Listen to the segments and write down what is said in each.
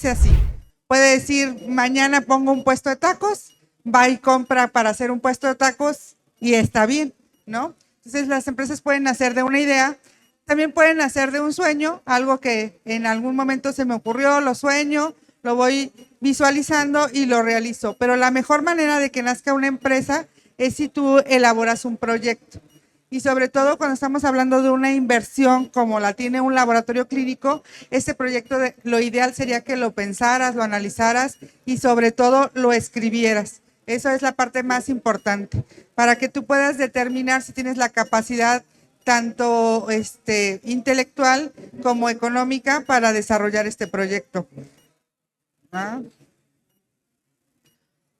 dice así. Puede decir, mañana pongo un puesto de tacos, va y compra para hacer un puesto de tacos y está bien, ¿no? Entonces las empresas pueden hacer de una idea, también pueden hacer de un sueño, algo que en algún momento se me ocurrió, lo sueño, lo voy visualizando y lo realizo. Pero la mejor manera de que nazca una empresa es si tú elaboras un proyecto. Y sobre todo cuando estamos hablando de una inversión como la tiene un laboratorio clínico, este proyecto lo ideal sería que lo pensaras, lo analizaras y sobre todo lo escribieras. Eso es la parte más importante, para que tú puedas determinar si tienes la capacidad tanto intelectual como económica para desarrollar este proyecto. ¿Ah?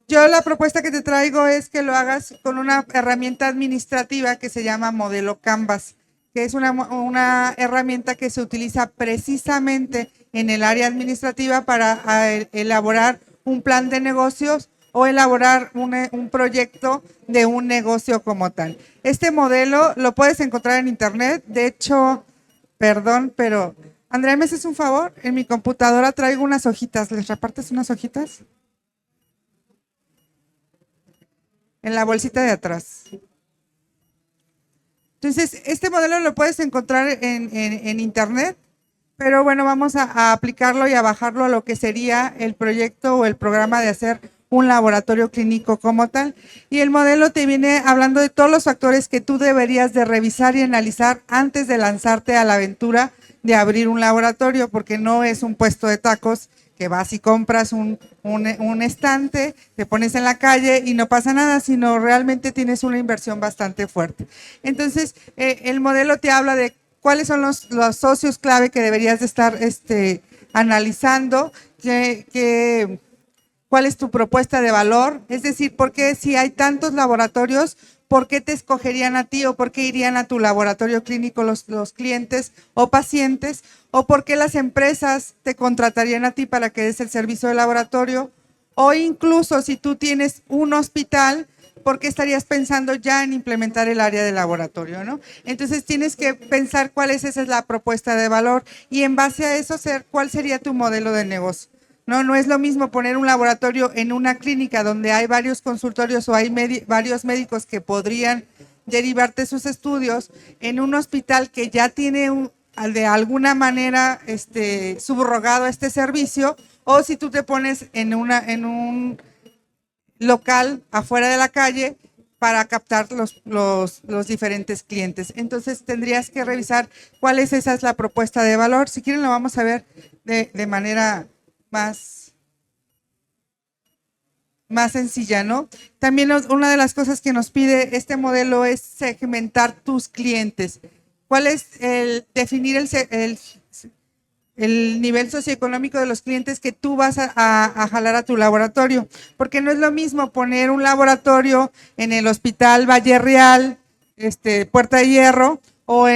Yo la propuesta que te traigo es que lo hagas con una herramienta administrativa que se llama Modelo Canvas, que es una herramienta que se utiliza precisamente en el área administrativa para elaborar un plan de negocios o elaborar un proyecto de un negocio como tal. Este modelo lo puedes encontrar en internet. De hecho, perdón, pero Andrea, ¿me haces un favor? En mi computadora traigo unas hojitas. ¿Les repartes unas hojitas? En la bolsita de atrás. Entonces, este modelo lo puedes encontrar en internet, pero bueno, vamos a aplicarlo y a bajarlo a lo que sería el proyecto o el programa de hacer un laboratorio clínico como tal. Y el modelo te viene hablando de todos los factores que tú deberías de revisar y analizar antes de lanzarte a la aventura de abrir un laboratorio, porque no es un puesto de tacos que vas y compras un estante, te pones en la calle y no pasa nada, sino realmente tienes una inversión bastante fuerte. Entonces, el modelo te habla de cuáles son los socios clave que deberías de estar analizando, cuál es tu propuesta de valor, es decir, por qué si hay tantos laboratorios, ¿por qué te escogerían a ti o por qué irían a tu laboratorio clínico los clientes o pacientes? ¿O por qué las empresas te contratarían a ti para que des el servicio de laboratorio? O incluso si tú tienes un hospital, ¿por qué estarías pensando ya en implementar el área de laboratorio, ¿no? Entonces tienes que pensar esa es la propuesta de valor y en base a eso cuál sería tu modelo de negocio. No es lo mismo poner un laboratorio en una clínica donde hay varios consultorios o hay varios médicos que podrían derivarte sus estudios en un hospital que ya tiene de alguna manera subrogado este servicio, o si tú te pones en un local afuera de la calle para captar los diferentes clientes. Entonces tendrías que revisar esa es la propuesta de valor. Si quieren lo vamos a ver de manera más sencilla, ¿no? También una de las cosas que nos pide este modelo es segmentar tus clientes. ¿Cuál es definir el nivel socioeconómico de los clientes que tú vas a jalar a tu laboratorio? Porque no es lo mismo poner un laboratorio en el Hospital Valle Real, Puerta de Hierro, o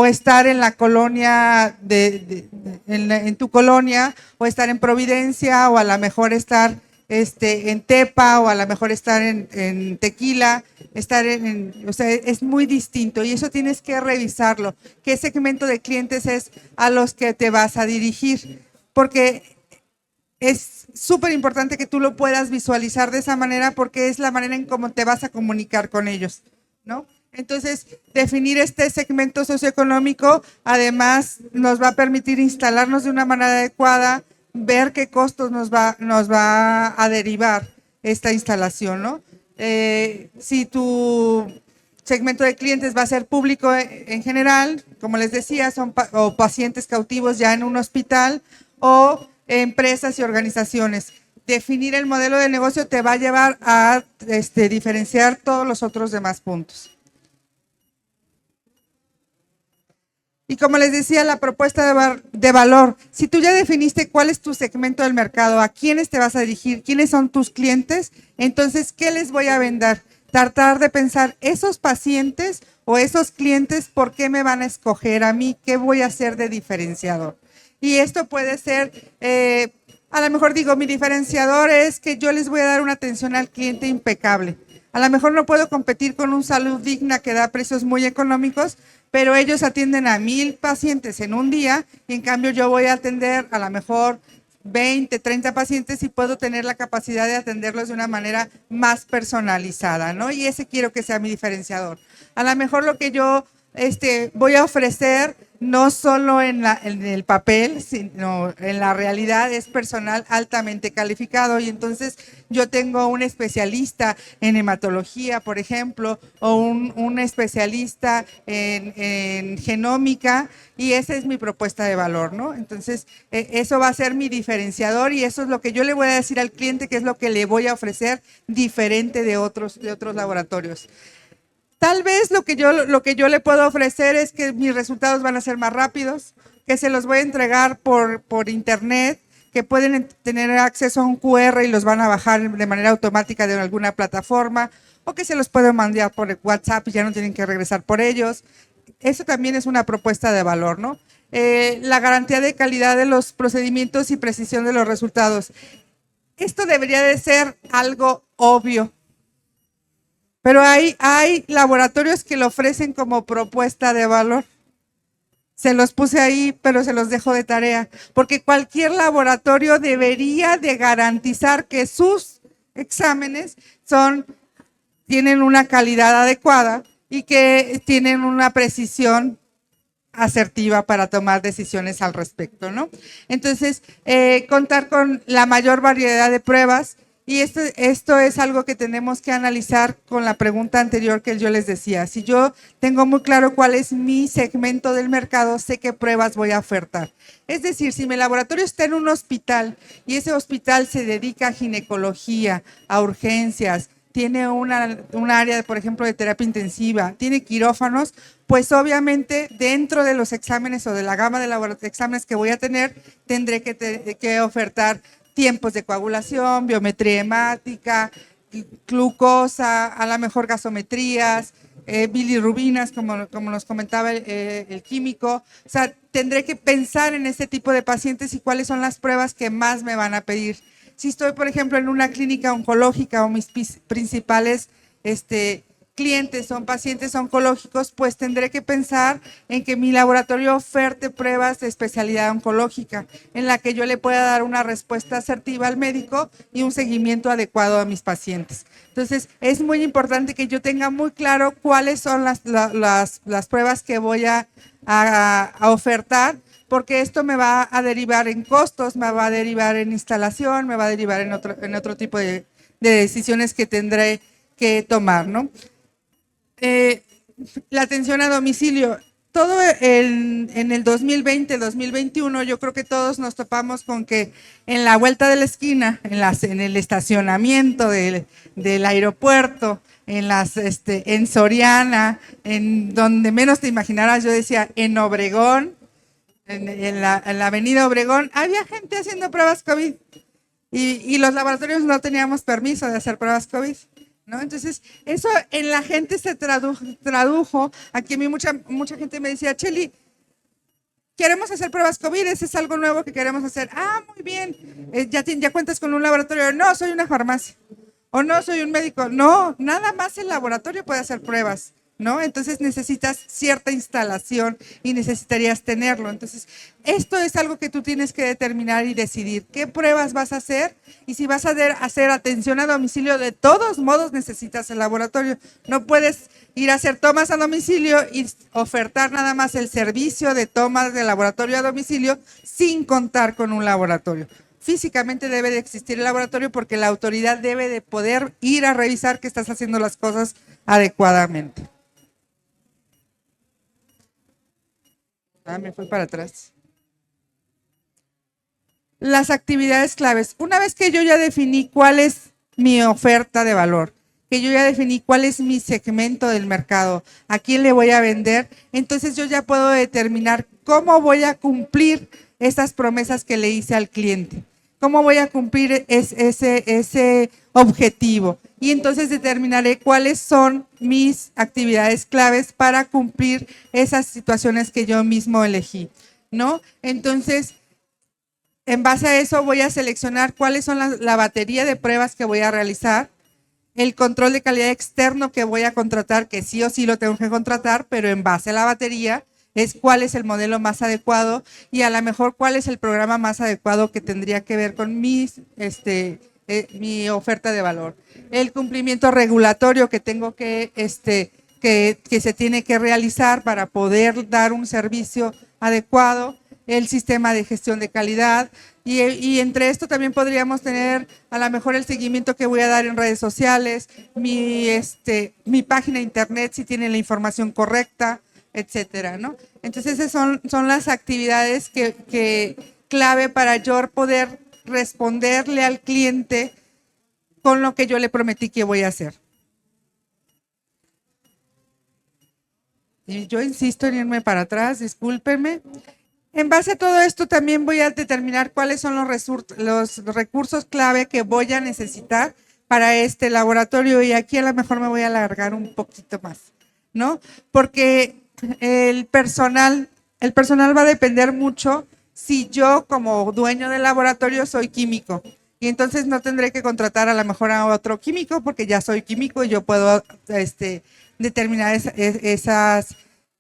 estar en la colonia, en tu colonia, o estar en Providencia, o a lo mejor estar en Tepa, o a lo mejor estar en Tequila, o sea, es muy distinto y eso tienes que revisarlo. ¿Qué segmento de clientes es a los que te vas a dirigir? Porque es súper importante que tú lo puedas visualizar de esa manera porque es la manera en cómo te vas a comunicar con ellos, ¿no? Entonces, definir este segmento socioeconómico además nos va a permitir instalarnos de una manera adecuada, ver qué costos nos va a derivar esta instalación, ¿no? Si tu segmento de clientes va a ser público en general, como les decía, son o pacientes cautivos ya en un hospital o empresas y organizaciones. Definir el modelo de negocio te va a llevar a diferenciar todos los otros demás puntos. Y como les decía, la propuesta de valor, si tú ya definiste cuál es tu segmento del mercado, a quiénes te vas a dirigir, quiénes son tus clientes, entonces, ¿qué les voy a vender? Tratar de pensar, esos pacientes o esos clientes, ¿por qué me van a escoger a mí? ¿Qué voy a hacer de diferenciador? Y esto puede ser, a lo mejor digo, mi diferenciador es que yo les voy a dar una atención al cliente impecable. A lo mejor no puedo competir con un Salud Digna que da precios muy económicos, pero ellos atienden a 1000 pacientes en un día y en cambio yo voy a atender a lo mejor 20, 30 pacientes y puedo tener la capacidad de atenderlos de una manera más personalizada, ¿no? Y ese quiero que sea mi diferenciador. A lo mejor lo que yo voy a ofrecer no solo en el papel, sino en la realidad es personal altamente calificado y entonces yo tengo un especialista en hematología, por ejemplo, o un especialista en genómica y esa es mi propuesta de valor, ¿no? Entonces, eso va a ser mi diferenciador y eso es lo que yo le voy a decir al cliente que es lo que le voy a ofrecer diferente de otros laboratorios. Tal vez lo que yo le puedo ofrecer es que mis resultados van a ser más rápidos, que se los voy a entregar por internet, que pueden tener acceso a un QR y los van a bajar de manera automática de alguna plataforma, o que se los puedo mandar por WhatsApp y ya no tienen que regresar por ellos. Eso también es una propuesta de valor, ¿no? La garantía de calidad de los procedimientos y precisión de los resultados. Esto debería de ser algo obvio. Pero hay laboratorios que lo ofrecen como propuesta de valor. Se los puse ahí, pero se los dejo de tarea. Porque cualquier laboratorio debería de garantizar que sus exámenes tienen una calidad adecuada y que tienen una precisión asertiva para tomar decisiones al respecto, ¿no? Entonces, contar con la mayor variedad de pruebas. Y esto es algo que tenemos que analizar con la pregunta anterior que yo les decía. Si yo tengo muy claro cuál es mi segmento del mercado, sé qué pruebas voy a ofertar. Es decir, si mi laboratorio está en un hospital y ese hospital se dedica a ginecología, a urgencias, tiene un área, por ejemplo, de terapia intensiva, tiene quirófanos, pues obviamente dentro de los exámenes o de la gama de exámenes que voy a tener, tendré que ofertar tiempos de coagulación, biometría hemática, glucosa, a lo mejor gasometrías, bilirrubinas, como nos comentaba el químico. O sea, tendré que pensar en este tipo de pacientes y cuáles son las pruebas que más me van a pedir. Si estoy, por ejemplo, en una clínica oncológica o mis principales clientes son pacientes oncológicos, pues tendré que pensar en que mi laboratorio oferte pruebas de especialidad oncológica, en la que yo le pueda dar una respuesta asertiva al médico y un seguimiento adecuado a mis pacientes. Entonces, es muy importante que yo tenga muy claro cuáles son las pruebas que voy a ofertar, porque esto me va a derivar en costos, me va a derivar en instalación, me va a derivar en otro tipo de decisiones que tendré que tomar, ¿no? La atención a domicilio. Todo en el 2020, 2021, yo creo que todos nos topamos con que en la vuelta de la esquina, en el estacionamiento del aeropuerto, en Soriana, en donde menos te imaginarás, yo decía, en Obregón, en la avenida Obregón, había gente haciendo pruebas COVID y los laboratorios no teníamos permiso de hacer pruebas COVID. ¿No? Entonces, eso en la gente se tradujo. Aquí a mí mucha gente me decía, Cheli, queremos hacer pruebas COVID, ese es algo nuevo que queremos hacer. Ah, muy bien, ya cuentas con un laboratorio. No, soy una farmacia. O no, soy un médico. No, nada más el laboratorio puede hacer pruebas, ¿no? Entonces necesitas cierta instalación y necesitarías tenerlo. Entonces, esto es algo que tú tienes que determinar y decidir qué pruebas vas a hacer y si vas a hacer atención a domicilio, de todos modos necesitas el laboratorio. No puedes ir a hacer tomas a domicilio y ofertar nada más el servicio de tomas de laboratorio a domicilio sin contar con un laboratorio. Físicamente debe de existir el laboratorio porque la autoridad debe de poder ir a revisar que estás haciendo las cosas adecuadamente. Me fui para atrás. Las actividades claves. Una vez que yo ya definí cuál es mi oferta de valor, que yo ya definí cuál es mi segmento del mercado, a quién le voy a vender, entonces yo ya puedo determinar cómo voy a cumplir esas promesas que le hice al cliente. ¿Cómo voy a cumplir ese objetivo? Y entonces determinaré cuáles son mis actividades claves para cumplir esas situaciones que yo mismo elegí, ¿no? Entonces, en base a eso voy a seleccionar cuáles son la batería de pruebas que voy a realizar, el control de calidad externo que voy a contratar, que sí o sí lo tengo que contratar, pero en base a la batería, es cuál es el modelo más adecuado y a lo mejor cuál es el programa más adecuado que tendría que ver con mi oferta de valor. El cumplimiento regulatorio que tengo que se tiene que realizar para poder dar un servicio adecuado, el sistema de gestión de calidad y entre esto también podríamos tener a lo mejor el seguimiento que voy a dar en redes sociales, mi página de internet si tiene la información correcta, etcétera, ¿no? Entonces esas son las actividades que clave para yo poder responderle al cliente con lo que yo le prometí que voy a hacer. Y yo insisto en irme para atrás, discúlpenme. En base a todo esto también voy a determinar cuáles son los recursos clave que voy a necesitar para este laboratorio y aquí a lo mejor me voy a alargar un poquito más, ¿no? Porque el personal va a depender mucho si yo como dueño del laboratorio soy químico y entonces no tendré que contratar a lo mejor a otro químico porque ya soy químico y yo puedo determinar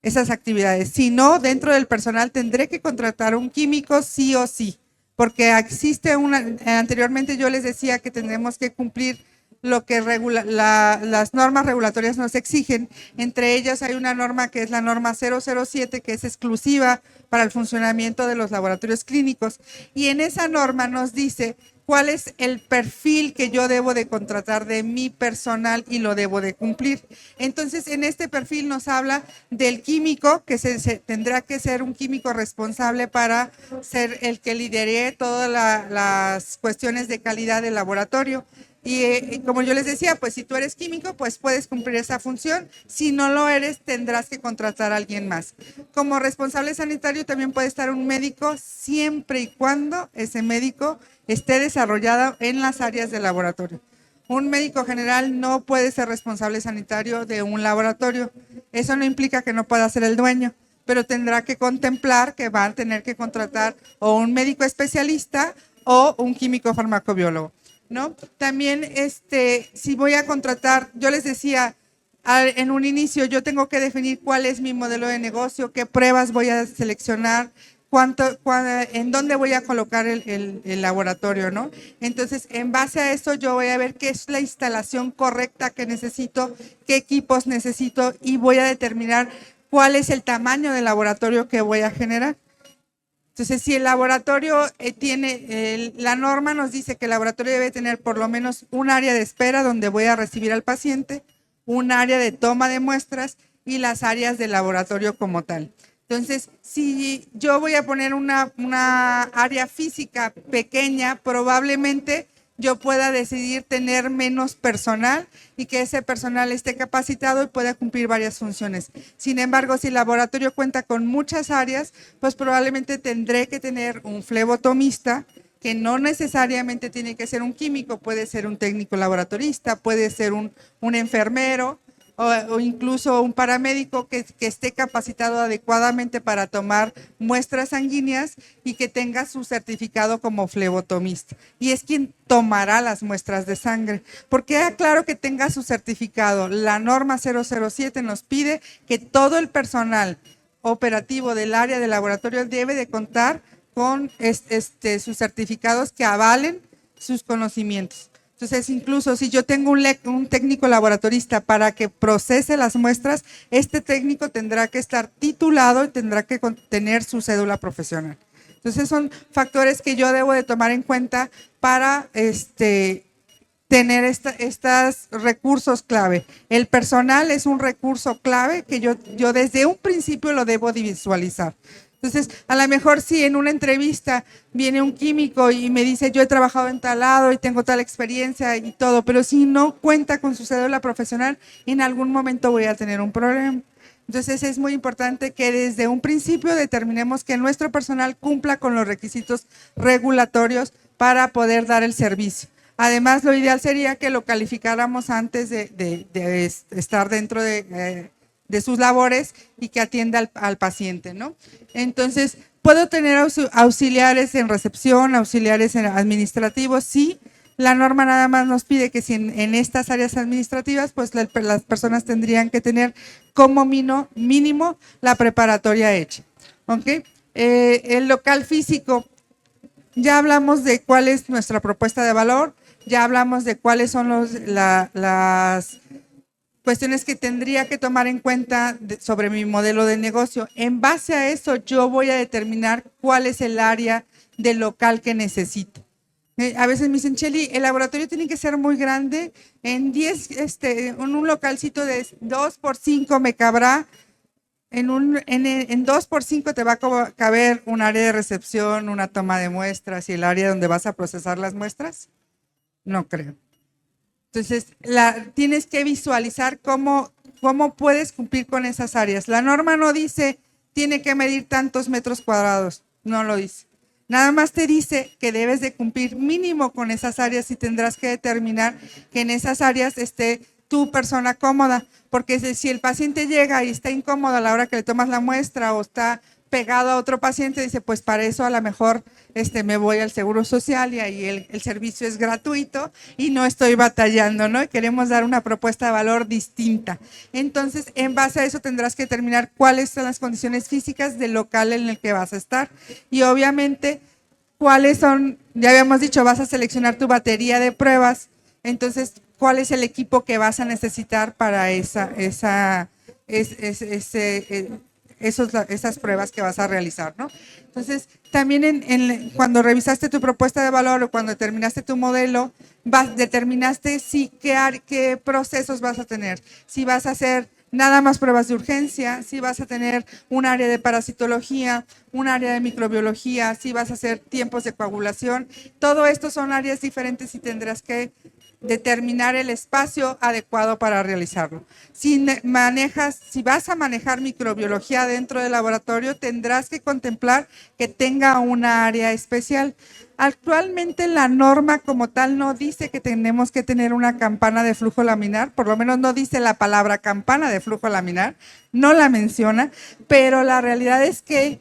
esas actividades. Si no, dentro del personal tendré que contratar un químico sí o sí, porque existe anteriormente yo les decía que tendremos que cumplir lo que las normas regulatorias nos exigen. Entre ellas hay una norma que es la norma 007, que es exclusiva para el funcionamiento de los laboratorios clínicos. Y en esa norma nos dice cuál es el perfil que yo debo de contratar de mi personal y lo debo de cumplir. Entonces, en este perfil nos habla del químico, que tendrá que ser un químico responsable para ser el que lidere todas las cuestiones de calidad del laboratorio. Y como yo les decía, pues si tú eres químico, pues puedes cumplir esa función. Si no lo eres, tendrás que contratar a alguien más. Como responsable sanitario también puede estar un médico siempre y cuando ese médico esté desarrollado en las áreas del laboratorio. Un médico general no puede ser responsable sanitario de un laboratorio. Eso no implica que no pueda ser el dueño, pero tendrá que contemplar que va a tener que contratar o un médico especialista o un químico farmacobiólogo, ¿no? También, si voy a contratar, yo les decía en un inicio, yo tengo que definir cuál es mi modelo de negocio, qué pruebas voy a seleccionar, en dónde voy a colocar el laboratorio, ¿no? Entonces, en base a eso, yo voy a ver qué es la instalación correcta que necesito, qué equipos necesito y voy a determinar cuál es el tamaño del laboratorio que voy a generar. Entonces, si el laboratorio la norma nos dice que el laboratorio debe tener por lo menos un área de espera donde voy a recibir al paciente, un área de toma de muestras y las áreas del laboratorio como tal. Entonces, si yo voy a poner una área física pequeña, probablemente yo pueda decidir tener menos personal y que ese personal esté capacitado y pueda cumplir varias funciones. Sin embargo, si el laboratorio cuenta con muchas áreas, pues probablemente tendré que tener un flebotomista, que no necesariamente tiene que ser un químico, puede ser un técnico laboratorista, puede ser un enfermero, o incluso un paramédico que esté capacitado adecuadamente para tomar muestras sanguíneas y que tenga su certificado como flebotomista. Y es quien tomará las muestras de sangre. Porque aclaro que tenga su certificado. La norma 007 nos pide que todo el personal operativo del área de laboratorio debe de contar con sus certificados que avalen sus conocimientos. Entonces, incluso si yo tengo un técnico laboratorista para que procese las muestras, este técnico tendrá que estar titulado y tendrá que tener su cédula profesional. Entonces, son factores que yo debo de tomar en cuenta para tener estos recursos clave. El personal es un recurso clave que yo desde un principio lo debo de visualizar. Entonces, a lo mejor si en una entrevista viene un químico y me dice, yo he trabajado en tal lado y tengo tal experiencia y todo, pero si no cuenta con su cédula profesional, en algún momento voy a tener un problema. Entonces, es muy importante que desde un principio determinemos que nuestro personal cumpla con los requisitos regulatorios para poder dar el servicio. Además, lo ideal sería que lo calificáramos antes de estar dentro de sus labores y que atienda al paciente, ¿no? Entonces, ¿puedo tener auxiliares en recepción, auxiliares en administrativos? Sí, La norma nada más nos pide que si en estas áreas administrativas, pues las personas tendrían que tener como mínimo la preparatoria hecha. ¿Ok? El local físico, ya hablamos de cuál es nuestra propuesta de valor, ya hablamos de cuáles son las cuestiones que tendría que tomar en cuenta sobre mi modelo de negocio. En base a eso, yo voy a determinar cuál es el área del local que necesito. A veces me dicen, Chely, el laboratorio tiene que ser muy grande, en un localcito de 2x5 me cabrá, en 2x5 te va a caber un área de recepción, una toma de muestras y el área donde vas a procesar las muestras. No creo. Entonces, tienes que visualizar cómo puedes cumplir con esas áreas. La norma no dice, tiene que medir tantos metros cuadrados, no lo dice. Nada más te dice que debes de cumplir mínimo con esas áreas y tendrás que determinar que en esas áreas esté tu persona cómoda, porque si el paciente llega y está incómodo a la hora que le tomas la muestra o está pegado a otro paciente, dice, pues para eso a lo mejor me voy al Seguro Social y ahí el servicio es gratuito y no estoy batallando, ¿no? Y queremos dar una propuesta de valor distinta. Entonces, en base a eso tendrás que determinar cuáles son las condiciones físicas del local en el que vas a estar y obviamente cuáles son, ya habíamos dicho, vas a seleccionar tu batería de pruebas, entonces, ¿cuál es el equipo que vas a necesitar para esas pruebas que vas a realizar, ¿no? Entonces, también cuando revisaste tu propuesta de valor o cuando determinaste tu modelo, determinaste qué procesos vas a tener. Si vas a hacer nada más pruebas de urgencia, si vas a tener un área de parasitología, un área de microbiología, si vas a hacer tiempos de coagulación. Todo esto son áreas diferentes y tendrás que determinar el espacio adecuado para realizarlo. Si vas a manejar microbiología dentro del laboratorio, tendrás que contemplar que tenga una área especial. Actualmente la norma como tal no dice que tenemos que tener una campana de flujo laminar, por lo menos no dice la palabra campana de flujo laminar, no la menciona, pero la realidad es que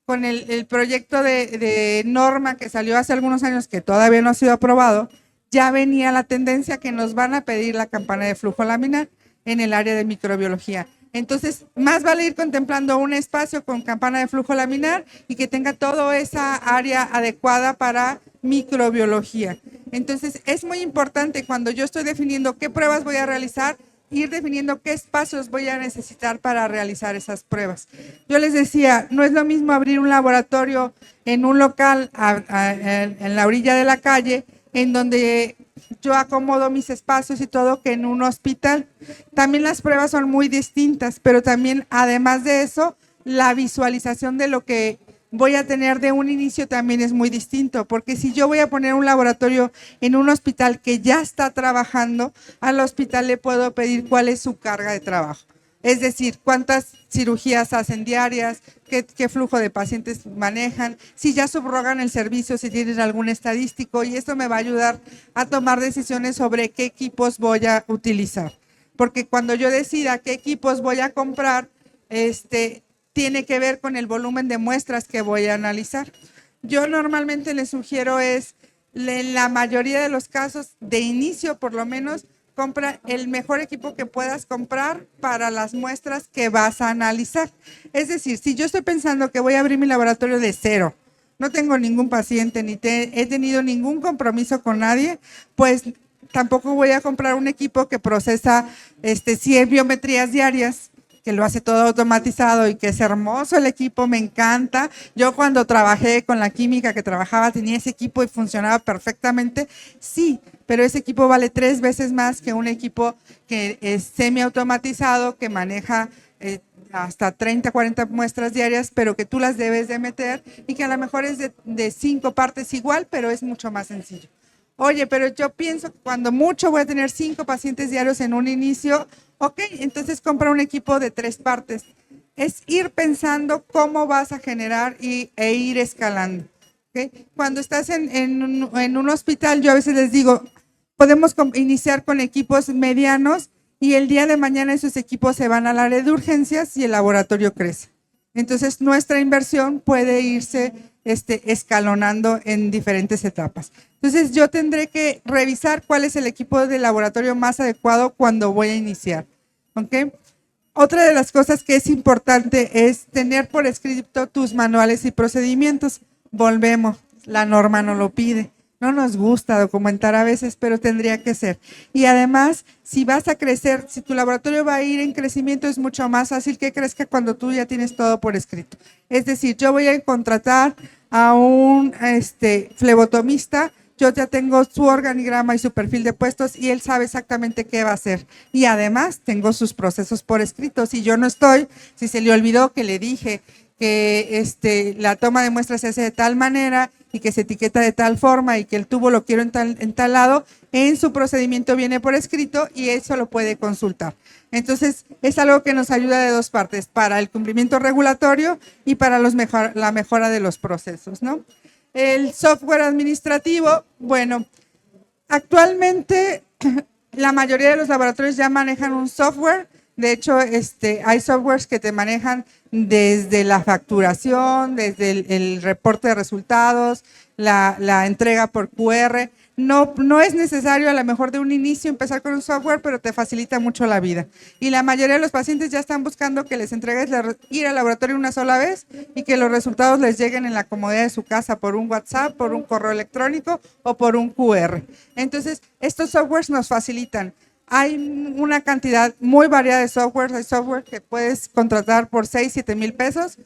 con el proyecto de norma que salió hace algunos años, que todavía no ha sido aprobado, ya venía la tendencia que nos van a pedir la campana de flujo laminar en el área de microbiología. Entonces, más vale ir contemplando un espacio con campana de flujo laminar y que tenga toda esa área adecuada para microbiología. Entonces, es muy importante cuando yo estoy definiendo qué pruebas voy a realizar, ir definiendo qué espacios voy a necesitar para realizar esas pruebas. Yo les decía, no es lo mismo abrir un laboratorio en un local en la orilla de la calle, en donde yo acomodo mis espacios y todo, que en un hospital. También las pruebas son muy distintas, pero también, además de eso, la visualización de lo que voy a tener de un inicio también es muy distinto, porque si yo voy a poner un laboratorio en un hospital que ya está trabajando, al hospital le puedo pedir cuál es su carga de trabajo. Es decir, cuántas cirugías hacen diarias, qué flujo de pacientes manejan, si ya subrogan el servicio, si tienen algún estadístico, y esto me va a ayudar a tomar decisiones sobre qué equipos voy a utilizar. Porque cuando yo decida qué equipos voy a comprar, tiene que ver con el volumen de muestras que voy a analizar. Yo normalmente les sugiero en la mayoría de los casos, de inicio por lo menos, compra el mejor equipo que puedas comprar para las muestras que vas a analizar. Es decir, si yo estoy pensando que voy a abrir mi laboratorio de cero, no tengo ningún paciente, ni he tenido ningún compromiso con nadie, pues tampoco voy a comprar un equipo que procesa 100 biometrías diarias, que lo hace todo automatizado y que es hermoso el equipo, me encanta. Yo cuando trabajé con la química que trabajaba tenía ese equipo y funcionaba perfectamente, sí, pero ese equipo vale 3 veces más que un equipo que es semiautomatizado, que maneja hasta 30, 40 muestras diarias, pero que tú las debes de meter y que a lo mejor es de 5 partes igual, pero es mucho más sencillo. Oye, pero yo pienso que cuando mucho voy a tener 5 pacientes diarios en un inicio, ok, entonces compra un equipo de 3 partes. Es ir pensando cómo vas a generar e ir escalando. ¿Okay? Cuando estás en un hospital, yo a veces les digo, podemos iniciar con equipos medianos y el día de mañana esos equipos se van al área de urgencias y el laboratorio crece. Entonces, nuestra inversión puede irse escalonando en diferentes etapas. Entonces, yo tendré que revisar cuál es el equipo de laboratorio más adecuado cuando voy a iniciar. ¿Ok? Otra de las cosas que es importante es tener por escrito tus manuales y procedimientos. Volvemos, la norma no lo pide. No nos gusta documentar a veces, pero tendría que ser. Y además, si vas a crecer, si tu laboratorio va a ir en crecimiento, es mucho más fácil que crezca cuando tú ya tienes todo por escrito. Es decir, yo voy a contratar a un flebotomista, yo ya tengo su organigrama y su perfil de puestos y él sabe exactamente qué va a hacer. Y además tengo sus procesos por escrito. Si yo no estoy, si se le olvidó que le dije que la toma de muestras se hace de tal manera y que se etiqueta de tal forma y que el tubo lo quiero en tal lado, en su procedimiento viene por escrito y eso lo puede consultar. Entonces, es algo que nos ayuda de dos partes, para el cumplimiento regulatorio y para la mejora de los procesos, ¿no? El software administrativo, bueno, actualmente la mayoría de los laboratorios ya manejan un software. De hecho, hay softwares que te manejan desde la facturación, desde el reporte de resultados, la entrega por QR. No es necesario a lo mejor de un inicio empezar con un software, pero te facilita mucho la vida. Y la mayoría de los pacientes ya están buscando que les entregues ir al laboratorio una sola vez y que los resultados les lleguen en la comodidad de su casa por un WhatsApp, por un correo electrónico o por un QR. Entonces, estos softwares nos facilitan. Hay una cantidad muy variada de software. Hay software que puedes contratar por 6, 7 mil pesos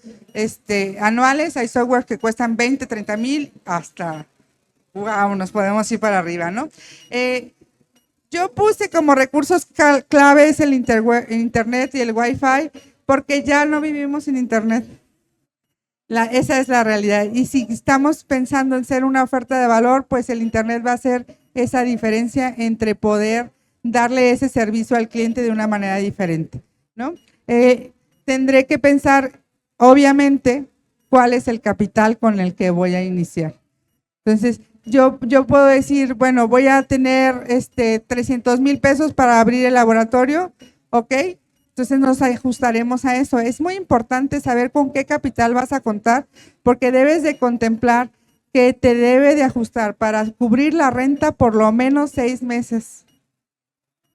anuales. Hay software que cuestan 20, 30 mil hasta, wow, nos podemos ir para arriba, ¿no? Yo puse como recursos claves el internet y el Wi-Fi porque ya no vivimos sin internet. Esa es la realidad. Y si estamos pensando en ser una oferta de valor, pues el internet va a ser esa diferencia entre poder darle ese servicio al cliente de una manera diferente, ¿no? Tendré que pensar, obviamente, cuál es el capital con el que voy a iniciar. Entonces, yo puedo decir, bueno, voy a tener 300 mil pesos para abrir el laboratorio, ¿ok? Entonces nos ajustaremos a eso. Es muy importante saber con qué capital vas a contar, porque debes de contemplar que te debe de ajustar para cubrir la renta por lo menos 6 meses.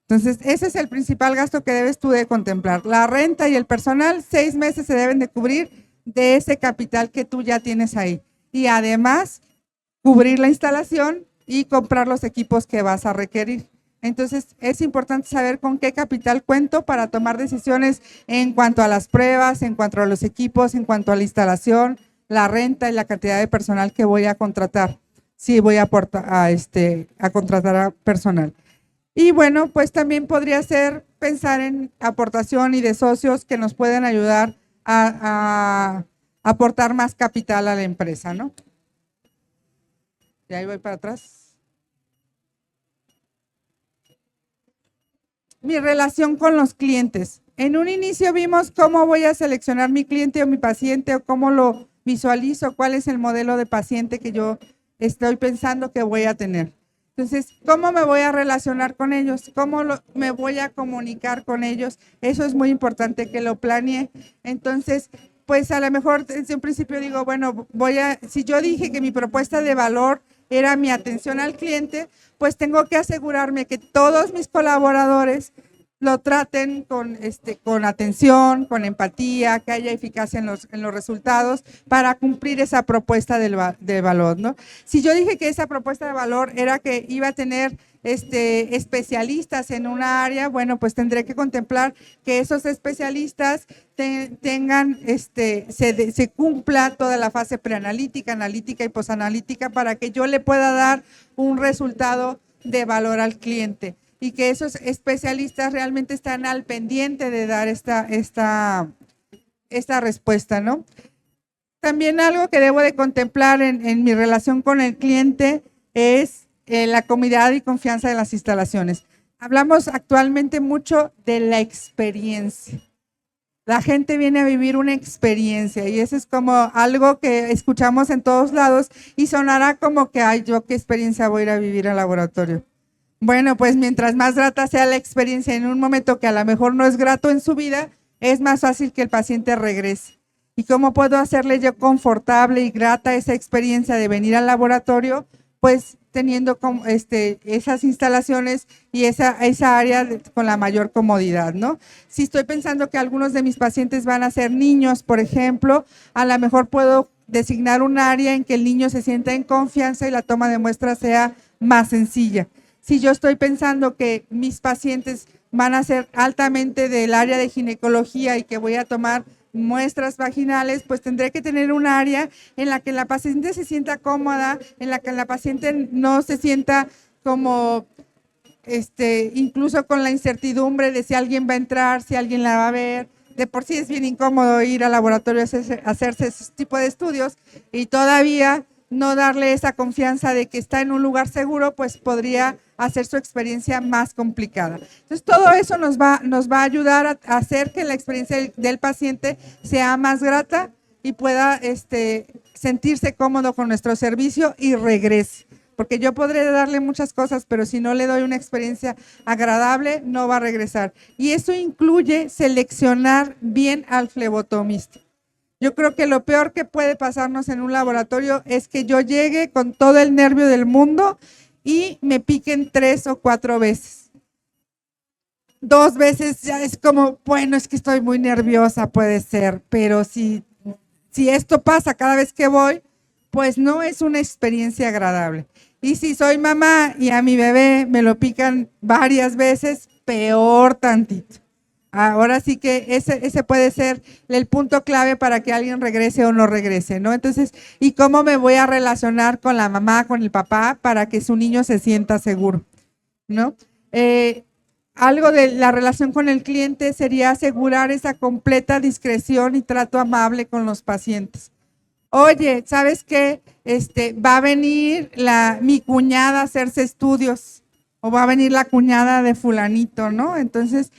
Entonces, ese es el principal gasto que debes tú de contemplar. La renta y el personal, 6 meses se deben de cubrir de ese capital que tú ya tienes ahí. Y además, cubrir la instalación y comprar los equipos que vas a requerir. Entonces, es importante saber con qué capital cuento para tomar decisiones en cuanto a las pruebas, en cuanto a los equipos, en cuanto a la instalación, la renta y la cantidad de personal que voy a contratar. Sí, voy a contratar a personal. Y bueno, pues también podría ser pensar en aportación y de socios que nos pueden ayudar a aportar más capital a la empresa, ¿no? Y ahí voy para atrás. Mi relación con los clientes. En un inicio vimos cómo voy a seleccionar mi cliente o mi paciente o cómo lo visualizo, cuál es el modelo de paciente que yo estoy pensando que voy a tener. Entonces, ¿cómo me voy a relacionar con ellos? ¿Cómo me voy a comunicar con ellos? Eso es muy importante que lo planee. Entonces, pues a lo mejor desde un principio digo, bueno, si yo dije que mi propuesta de valor era mi atención al cliente, pues tengo que asegurarme que todos mis colaboradores lo traten con atención, con empatía, que haya eficacia en los resultados para cumplir esa propuesta de valor, ¿no? Si yo dije que esa propuesta de valor era que iba a tener especialistas en una área, bueno, pues tendré que contemplar que esos especialistas se cumpla toda la fase preanalítica, analítica y posanalítica para que yo le pueda dar un resultado de valor al cliente y que esos especialistas realmente están al pendiente de dar esta respuesta, ¿no? También algo que debo de contemplar en mi relación con el cliente es la comodidad y confianza de las instalaciones. Hablamos actualmente mucho de la experiencia. La gente viene a vivir una experiencia y eso es como algo que escuchamos en todos lados y sonará como que, ay, yo qué experiencia voy a ir a vivir al laboratorio. Bueno, pues mientras más grata sea la experiencia en un momento que a lo mejor no es grato en su vida, es más fácil que el paciente regrese. ¿Y cómo puedo hacerle yo confortable y grata esa experiencia de venir al laboratorio? Pues teniendo esas instalaciones y esa área con la mayor comodidad, ¿no? Si estoy pensando que algunos de mis pacientes van a ser niños, por ejemplo, a lo mejor puedo designar un área en que el niño se sienta en confianza y la toma de muestras sea más sencilla. Si yo estoy pensando que mis pacientes van a ser altamente del área de ginecología y que voy a tomar muestras vaginales, pues tendré que tener un área en la que la paciente se sienta cómoda, en la que la paciente no se sienta como incluso con la incertidumbre de si alguien va a entrar, si alguien la va a ver. De por sí es bien incómodo ir al laboratorio a hacerse ese tipo de estudios y todavía no darle esa confianza de que está en un lugar seguro, pues podría hacer su experiencia más complicada. Entonces, todo eso nos va a ayudar a hacer que la experiencia del paciente sea más grata y pueda sentirse cómodo con nuestro servicio y regrese. Porque yo podré darle muchas cosas, pero si no le doy una experiencia agradable, no va a regresar. Y eso incluye seleccionar bien al flebotomista. Yo creo que lo peor que puede pasarnos en un laboratorio es que yo llegue con todo el nervio del mundo y me piquen 3 o 4 veces. 2 veces ya es como, bueno, es que estoy muy nerviosa, puede ser, pero si esto pasa cada vez que voy, pues no es una experiencia agradable. Y si soy mamá y a mi bebé me lo pican varias veces, peor tantito. Ahora sí que ese puede ser el punto clave para que alguien regrese o no regrese, ¿no? Entonces, ¿y cómo me voy a relacionar con la mamá, con el papá, para que su niño se sienta seguro, ¿no? Algo de la relación con el cliente sería asegurar esa completa discreción y trato amable con los pacientes. Oye, ¿sabes qué? Va a venir mi cuñada a hacerse estudios o va a venir la cuñada de fulanito, ¿no? Entonces,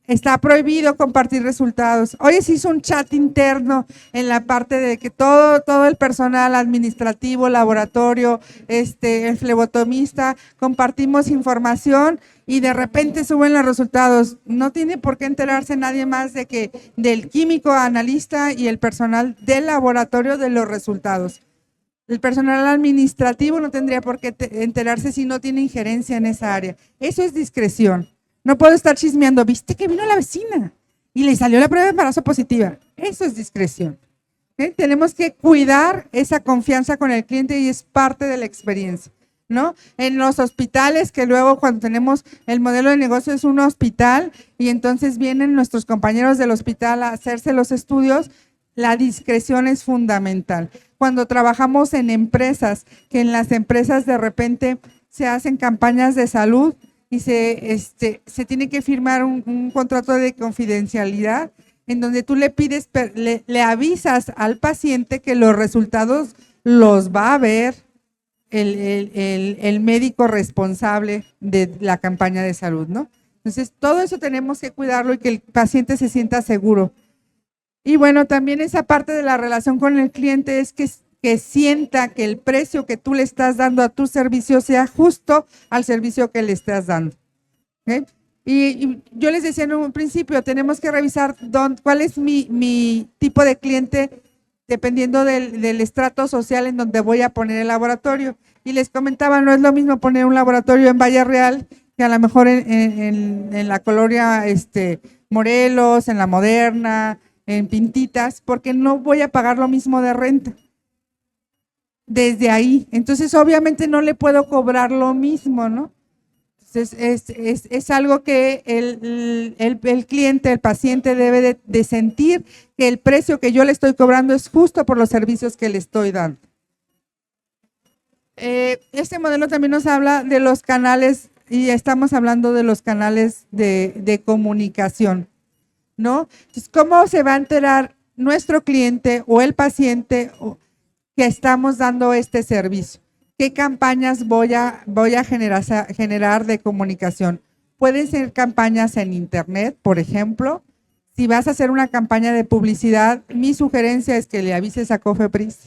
está prohibido compartir resultados. Hoy se hizo un chat interno en la parte de que todo el personal administrativo, laboratorio, el flebotomista, compartimos información y de repente suben los resultados. No tiene por qué enterarse nadie más de que del químico analista y el personal del laboratorio de los resultados. El personal administrativo no tendría por qué enterarse si no tiene injerencia en esa área. Eso es discreción. No puedo estar chismeando, ¿viste que vino la vecina y le salió la prueba de embarazo positiva? Eso es discreción. ¿Okay? Tenemos que cuidar esa confianza con el cliente y es parte de la experiencia, ¿no? En los hospitales, que luego cuando tenemos el modelo de negocio es un hospital y entonces vienen nuestros compañeros del hospital a hacerse los estudios, la discreción es fundamental. Cuando trabajamos en empresas, que en las empresas de repente se hacen campañas de salud, y se tiene que firmar un contrato de confidencialidad en donde tú le pides, le avisas al paciente que los resultados los va a ver el médico responsable de la campaña de salud, ¿no? Entonces, todo eso tenemos que cuidarlo y que el paciente se sienta seguro. Y bueno, también esa parte de la relación con el cliente es que sienta que el precio que tú le estás dando a tu servicio sea justo al servicio que le estás dando. ¿Okay? Y yo les decía en un principio, tenemos que revisar cuál es mi tipo de cliente dependiendo del estrato social en donde voy a poner el laboratorio. Y les comentaba, no es lo mismo poner un laboratorio en Valle Real que a lo mejor en la colonia Morelos, en La Moderna, en Pintitas, porque no voy a pagar lo mismo de renta. Desde ahí, entonces obviamente no le puedo cobrar lo mismo, ¿no? Entonces es algo que el cliente, el paciente debe de sentir que el precio que yo le estoy cobrando es justo por los servicios que le estoy dando. Este modelo también nos habla de los canales y estamos hablando de los canales de comunicación, ¿no? Entonces, ¿cómo se va a enterar nuestro cliente o el paciente que estamos dando este servicio? ¿Qué campañas voy a generar de comunicación? Pueden ser campañas en internet, por ejemplo. Si vas a hacer una campaña de publicidad, mi sugerencia es que le avises a Cofepris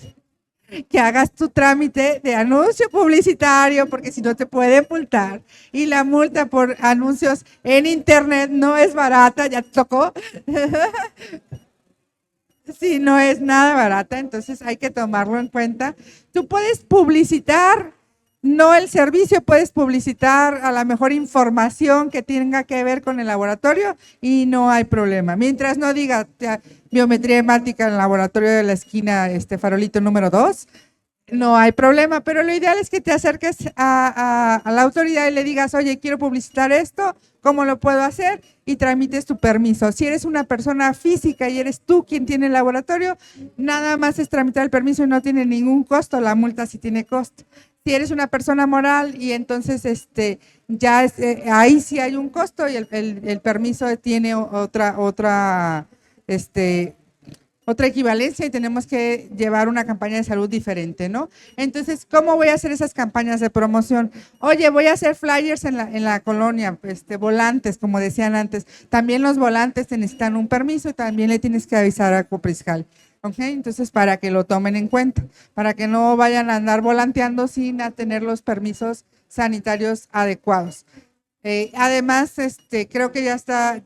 que hagas tu trámite de anuncio publicitario, porque si no te pueden multar. Y la multa por anuncios en internet no es barata, ya te tocó. Sí, no es nada barata, entonces hay que tomarlo en cuenta. Tú puedes publicitar, no el servicio, puedes publicitar a la mejor información que tenga que ver con el laboratorio y no hay problema. Mientras no diga biometría hemática en el laboratorio de la esquina, farolito número 2, no hay problema, pero lo ideal es que te acerques a la autoridad y le digas, oye, quiero publicitar esto, ¿cómo lo puedo hacer? Y tramites tu permiso. Si eres una persona física y eres tú quien tiene el laboratorio, nada más es tramitar el permiso y no tiene ningún costo, la multa sí tiene costo. Si eres una persona moral y entonces ahí sí hay un costo y el permiso tiene otra equivalencia y tenemos que llevar una campaña de salud diferente, ¿no? Entonces, ¿cómo voy a hacer esas campañas de promoción? Oye, voy a hacer flyers en la colonia, volantes, como decían antes. También los volantes te necesitan un permiso y también le tienes que avisar a Copriscal. ¿Ok? Entonces, para que lo tomen en cuenta, para que no vayan a andar volanteando sin tener los permisos sanitarios adecuados. Además, creo que ya está,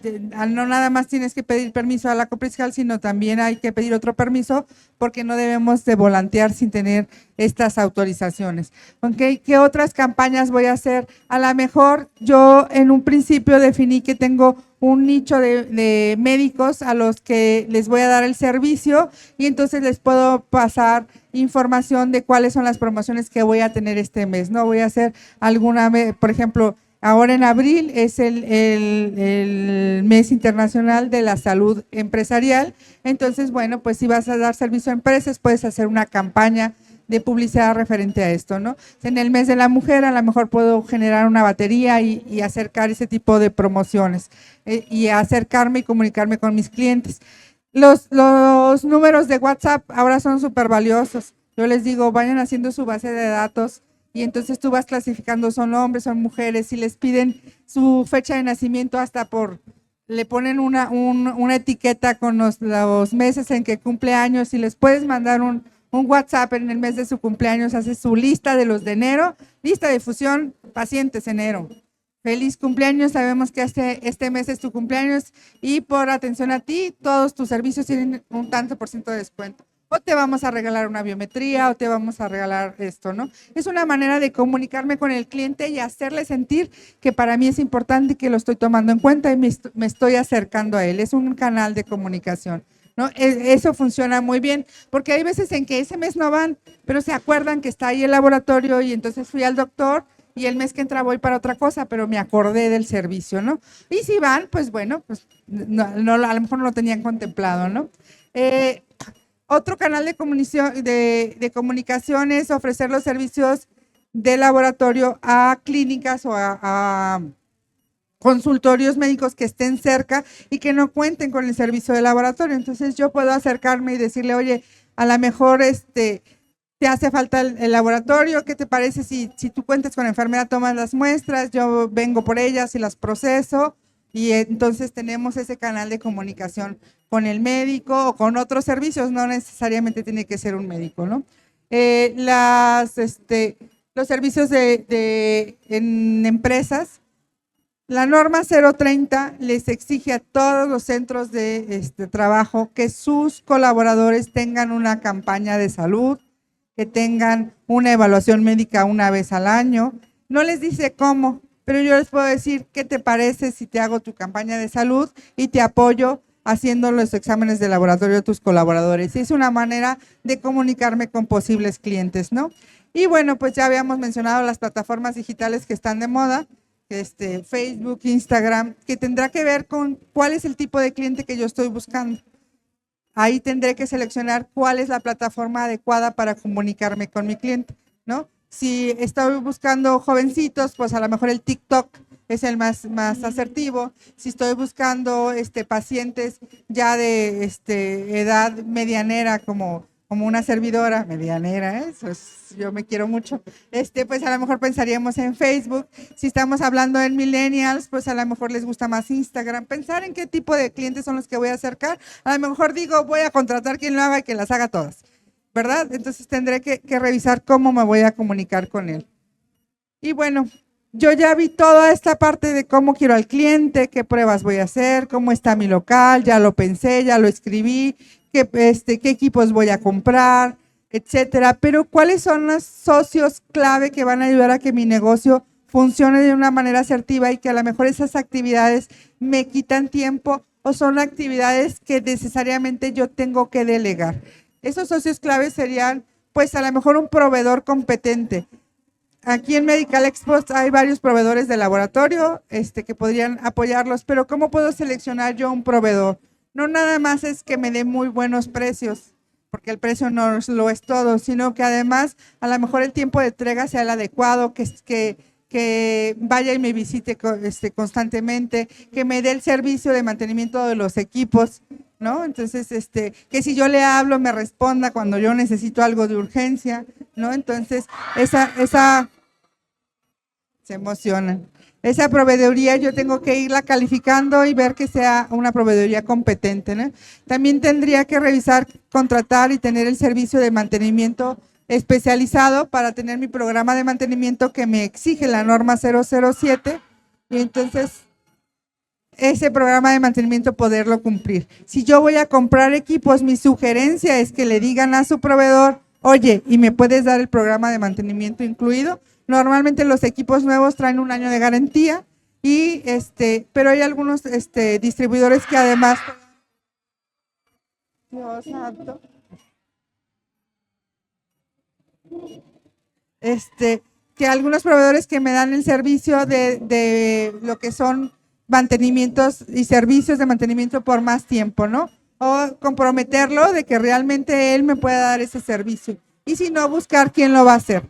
no nada más tienes que pedir permiso a la Copriscal, sino también hay que pedir otro permiso porque no debemos de volantear sin tener estas autorizaciones. ¿Okay? ¿Qué otras campañas voy a hacer? A lo mejor yo en un principio definí que tengo un nicho de médicos a los que les voy a dar el servicio y entonces les puedo pasar información de cuáles son las promociones que voy a tener este mes. No voy a hacer alguna, por ejemplo, ahora en abril es el mes internacional de la salud empresarial, entonces, bueno, pues si vas a dar servicio a empresas, puedes hacer una campaña de publicidad referente a esto, ¿no? En el mes de la mujer a lo mejor puedo generar una batería y acercar ese tipo de promociones y acercarme y comunicarme con mis clientes. Los números de WhatsApp ahora son súper valiosos. Yo les digo, vayan haciendo su base de datos y entonces tú vas clasificando, son hombres, son mujeres, si les piden su fecha de nacimiento le ponen una etiqueta con los meses en que cumple años y les puedes mandar un WhatsApp en el mes de su cumpleaños, haces su lista de los de enero, lista de difusión, pacientes enero. Feliz cumpleaños, sabemos que este mes es tu cumpleaños y por atención a ti, todos tus servicios tienen un tanto por ciento de descuento. O te vamos a regalar una biometría o te vamos a regalar esto, ¿no? Es una manera de comunicarme con el cliente y hacerle sentir que para mí es importante y que lo estoy tomando en cuenta y me estoy acercando a él. Es un canal de comunicación, ¿no? Eso funciona muy bien, porque hay veces en que ese mes no van, pero se acuerdan que está ahí el laboratorio y entonces fui al doctor y el mes que entra voy para otra cosa, pero me acordé del servicio, ¿no? Y si van, pues bueno, pues no, a lo mejor no lo tenían contemplado, ¿no? Otro canal de comunicación es ofrecer los servicios de laboratorio a clínicas o a consultorios médicos que estén cerca y que no cuenten con el servicio de laboratorio. Entonces yo puedo acercarme y decirle, oye, a lo mejor te hace falta el laboratorio, ¿qué te parece si tú cuentas con enfermera, tomas las muestras, yo vengo por ellas y las proceso? Y entonces tenemos ese canal de comunicación con el médico o con otros servicios, no necesariamente tiene que ser un médico, ¿no? Los servicios en empresas, la norma 030 les exige a todos los centros de trabajo que sus colaboradores tengan una campaña de salud, que tengan una evaluación médica una vez al año. No les dice cómo, pero yo les puedo decir, ¿qué te parece si te hago tu campaña de salud y te apoyo haciendo los exámenes de laboratorio de tus colaboradores? Y es una manera de comunicarme con posibles clientes, ¿no? Y bueno, pues ya habíamos mencionado las plataformas digitales que están de moda, Facebook, Instagram, que tendrá que ver con cuál es el tipo de cliente que yo estoy buscando. Ahí tendré que seleccionar cuál es la plataforma adecuada para comunicarme con mi cliente, ¿no? Si estoy buscando jovencitos, pues a lo mejor el TikTok es el más asertivo. Si estoy buscando pacientes ya de edad medianera como una servidora, medianera, yo me quiero mucho, pues a lo mejor pensaríamos en Facebook. Si estamos hablando en millennials, pues a lo mejor les gusta más Instagram. Pensar en qué tipo de clientes son los que voy a acercar. A lo mejor digo, voy a contratar quien lo haga y que las haga todas, ¿verdad? Entonces tendré que revisar cómo me voy a comunicar con él. Y bueno, yo ya vi toda esta parte de cómo quiero al cliente, qué pruebas voy a hacer, cómo está mi local, ya lo pensé, ya lo escribí, qué equipos voy a comprar, etcétera. Pero ¿cuáles son los socios clave que van a ayudar a que mi negocio funcione de una manera asertiva y que a lo mejor esas actividades me quitan tiempo o son actividades que necesariamente yo tengo que delegar? Esos socios claves serían, pues a lo mejor un proveedor competente. Aquí en Medical Expo hay varios proveedores de laboratorio que podrían apoyarlos, pero ¿cómo puedo seleccionar yo un proveedor? No nada más es que me dé muy buenos precios, porque el precio no lo es todo, sino que además a lo mejor el tiempo de entrega sea el adecuado, que vaya y me visite constantemente, que me dé el servicio de mantenimiento de los equipos, ¿no? Entonces, que si yo le hablo me responda cuando yo necesito algo de urgencia, ¿no? Entonces, esa se emocionan. Esa proveeduría yo tengo que irla calificando y ver que sea una proveeduría competente, ¿no? También tendría que revisar, contratar y tener el servicio de mantenimiento especializado para tener mi programa de mantenimiento que me exige la norma 007 y entonces ese programa de mantenimiento poderlo cumplir. Si yo voy a comprar equipos, mi sugerencia es que le digan a su proveedor, oye, ¿y me puedes dar el programa de mantenimiento incluido? Normalmente los equipos nuevos traen 1 año de garantía, y pero hay algunos distribuidores que además… Dios santo. Que algunos proveedores que me dan el servicio de lo que son mantenimientos y servicios de mantenimiento por más tiempo, ¿no? O comprometerlo de que realmente él me pueda dar ese servicio. Y si no, buscar quién lo va a hacer.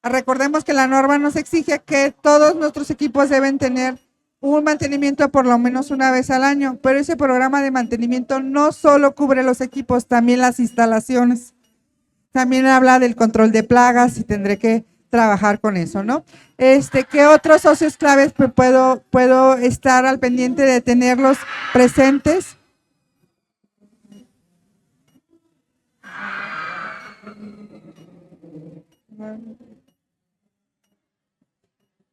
Recordemos que la norma nos exige que todos nuestros equipos deben tener un mantenimiento por lo menos una vez al año, pero ese programa de mantenimiento no solo cubre los equipos, también las instalaciones. También habla del control de plagas y tendré que trabajar con eso, ¿no? ¿Qué otros socios claves puedo estar al pendiente de tenerlos presentes?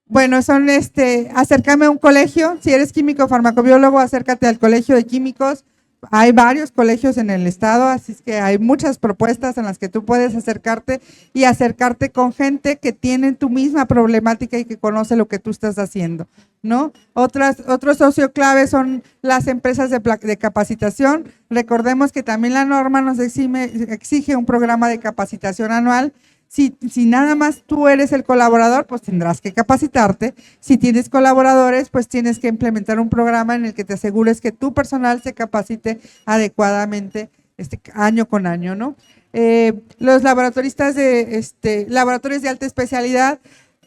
Bueno, son acercarme a un colegio. Si eres químico farmacobiólogo, acércate al colegio de químicos. Hay varios colegios en el estado, así es que hay muchas propuestas en las que tú puedes acercarte y acercarte con gente que tiene tu misma problemática y que conoce lo que tú estás haciendo, ¿no? Otro socio clave son las empresas de capacitación. Recordemos que también la norma nos exige un programa de capacitación anual. Si nada más tú eres el colaborador, pues tendrás que capacitarte. Si tienes colaboradores, pues tienes que implementar un programa en el que te asegures que tu personal se capacite adecuadamente año con año, ¿no? Los laboratorios de alta especialidad,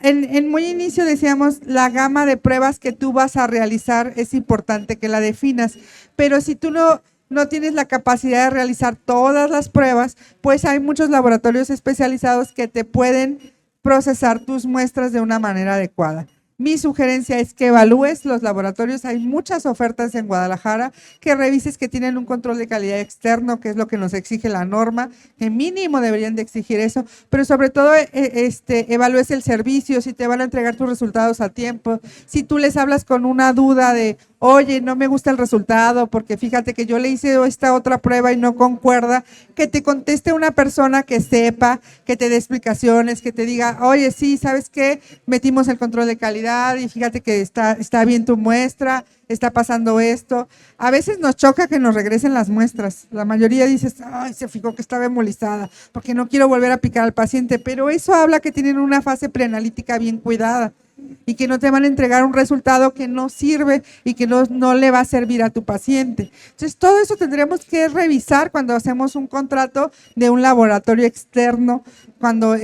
en muy inicio decíamos, la gama de pruebas que tú vas a realizar es importante que la definas, pero si tú no tienes la capacidad de realizar todas las pruebas, pues hay muchos laboratorios especializados que te pueden procesar tus muestras de una manera adecuada. Mi sugerencia es que evalúes los laboratorios. Hay muchas ofertas en Guadalajara, que revises que tienen un control de calidad externo, que es lo que nos exige la norma, que mínimo deberían de exigir eso, pero sobre todo evalúes el servicio, si te van a entregar tus resultados a tiempo, si tú les hablas con una duda de, oye, no me gusta el resultado porque fíjate que yo le hice esta otra prueba y no concuerda, que te conteste una persona que sepa, que te dé explicaciones, que te diga, oye, sí, ¿sabes qué? Metimos el control de calidad y fíjate que está bien tu muestra, está pasando esto. A veces nos choca que nos regresen las muestras. La mayoría dice, ay, se fijó que estaba embolizada porque no quiero volver a picar al paciente, pero eso habla que tienen una fase preanalítica bien cuidada y que no te van a entregar un resultado que no sirve y que no le va a servir a tu paciente. Entonces, todo eso tendremos que revisar cuando hacemos un contrato de un laboratorio externo, cuando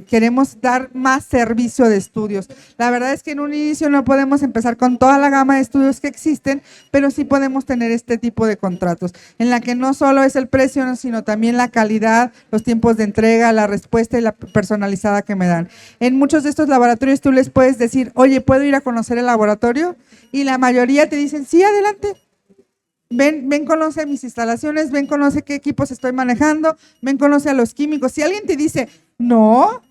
queremos dar más servicio de estudios. La verdad es que en un inicio no podemos empezar con toda la gama de estudios que existen, pero sí podemos tener este tipo de contratos, en la que no solo es el precio, sino también la calidad, los tiempos de entrega, la respuesta y la personalizada que me dan. En muchos de estos laboratorios tú les puedes decir, oye, ¿puedo ir a conocer el laboratorio? Y la mayoría te dicen, sí, adelante. Ven, conoce mis instalaciones, ven, conoce qué equipos estoy manejando, ven, conoce a los químicos. Si alguien te dice, no,